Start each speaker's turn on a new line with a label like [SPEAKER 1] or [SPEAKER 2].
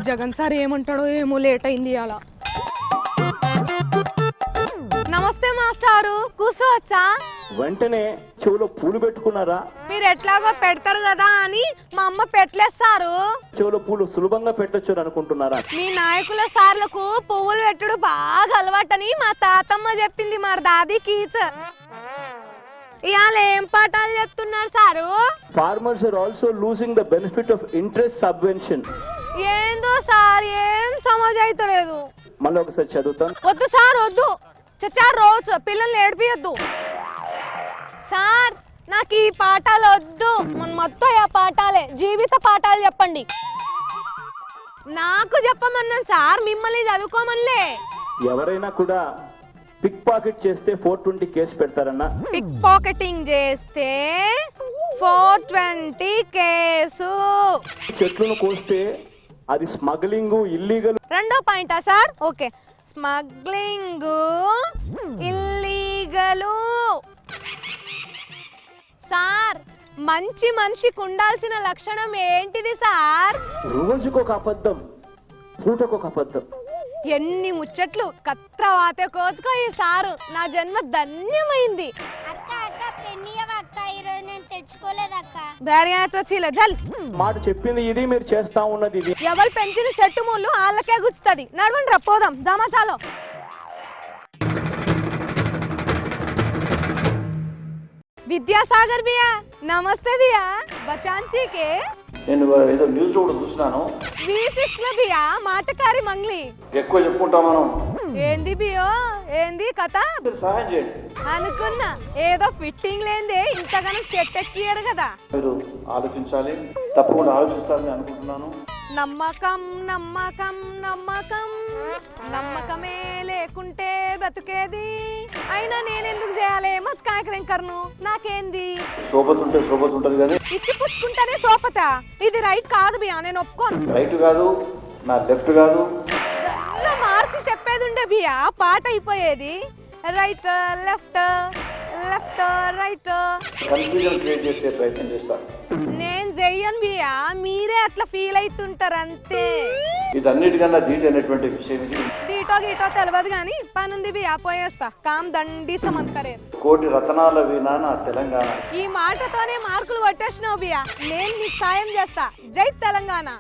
[SPEAKER 1] Jagan sir ఏమంటాడో ఏమో, late అయింది అలా. నమస్తే మాస్టారు, కూర్చోవచ్చా?
[SPEAKER 2] వెంటనే చెవులో పూలు పెట్టుకున్నారా?
[SPEAKER 1] మీరు ఎట్లాగో పెడతారు కదా అని మా అమ్మ పెట్టలేస్తారు.
[SPEAKER 2] చెవులో పూలు సులభంగా పెట్టొచ్చు అనుకుంటున్నారా?
[SPEAKER 1] మీ నాయకుల సార్లకు పువ్వులు పెట్టుడు బాగా అలవాటని మా తాతమ్మ చెప్పింది, మా దాది టీచర్. ఇవాళ ఏం పాఠాలు చెప్తున్నారు sir?
[SPEAKER 2] Farmers are also losing the benefit of interest subvention.
[SPEAKER 1] ఏందో సార్, ఏం సమాజ్ అయితలేదు.
[SPEAKER 2] మళ్ళీ ఒకసారి చదువుతాను.
[SPEAKER 1] వద్దు సార్ వద్దు, చచ్చా రోజు పిల్లల్ని ఏడిపియద్దు సార్. నాకు ఈ పాఠాలు వద్దు, మొత్తం ఆ పాఠాలే జీవిత పాఠాలు చెప్పండి. నాకు చెప్పమన్నాను సార్, మిమ్మల్ని చదువుకోమనిలే.
[SPEAKER 2] ఎవరైనా కూడా పిక్ పాకెట్ చేస్తే 420 కేసు పెడతారన్న.
[SPEAKER 1] పిక్ పాకెటింగ్ చేస్తే 420 కేసు.
[SPEAKER 2] చెట్లను కోస్తే అది స్మగ్లింగ్, ఇల్లీగల్.
[SPEAKER 1] రెండో పాయింటా sir? Okay, smuggling, illegal. Sir, మంచి మనిషికి ఉండాల్సిన లక్షణం ఏంటిది సార్?
[SPEAKER 2] రోజుకొక అబద్ధం, పూటకొక అబద్ధం.
[SPEAKER 1] ఎన్ని ముచ్చట్లు కత్రవాతే కోచుకో ఈ సారు. నా జన్మ ధన్యమైంది.
[SPEAKER 2] మాట చెప్పింది ఇది, మీరు చేస్తా ఉన్నది ఇది.
[SPEAKER 1] ఎవరు పెంచిన చెట్టు ముళ్ళు వాళ్ళకే గుచ్చుతుంది. నడవండి రప్పోదాం జమాచాలో. విద్యాసాగర్ బియా, నమస్తే బియా. బచాన్సీ కే
[SPEAKER 3] నేను ఏదో న్యూస్ కూడా చూస్తున్నాను.
[SPEAKER 1] V6 లో బియా మాటకారి మంగ్లీ.
[SPEAKER 3] ఎక్కువ చెప్పుకుంటాం మనం.
[SPEAKER 1] ఏంది బియో, ఏంది కథ?
[SPEAKER 3] సహాయం చేయండి.
[SPEAKER 1] అనుకున్నా ఏదో ఫిట్టింగ్ లేదే ఇంతగానో సెట్ ఎక్కియారు కదా.
[SPEAKER 3] మీరు ఆలోచించాలి, తప్పకుండా ఆలోచిస్తారని అనుకుంటున్నాను.
[SPEAKER 1] నమ్మకం నమ్మకం నమ్మకం, నమ్మకమే లేకుంటే బ్రతుకేది. అయినా నేనెందుకు చేయాలి మచ్కాయకరింకర్ను? నాకేంది?
[SPEAKER 3] సోపతి ఉంటే సోపతి ఉంటది కానీ
[SPEAKER 1] ఇచ్చి పుచ్చుకుంటేనే సోపత. ఇది రైట్ కాదు బియా, నేను ఒప్పుకోను.
[SPEAKER 3] రైట్ కాదు, నా లెఫ్ట్ కాదు.
[SPEAKER 1] మార్చి చెప్పేది ఉండే బియా, పాట అయిపోయేది. Right left, left right.
[SPEAKER 3] Confusion create చేసే ప్రయత్నం చేస్తాను.
[SPEAKER 1] నేను చెయ్యను బియా, మీరే అట్లా ఫీల్ అవుతుంటారు అంతే.
[SPEAKER 3] ఇది అన్నిటికన్నా దీటైనటువంటి విషయం ఇది.
[SPEAKER 1] దీటో గీటో తెలియదు కానీ పనుంది బియా, పోయేస్తా. కామ్ దండి చమత్కరే.
[SPEAKER 3] కోటి రతనాల వీణా నా తెలంగాణ.
[SPEAKER 1] ఈ మాటతోనే మార్కులు కొట్టేసినావు బియా. నేను నీకు సాయం చేస్తా. జై తెలంగాణ.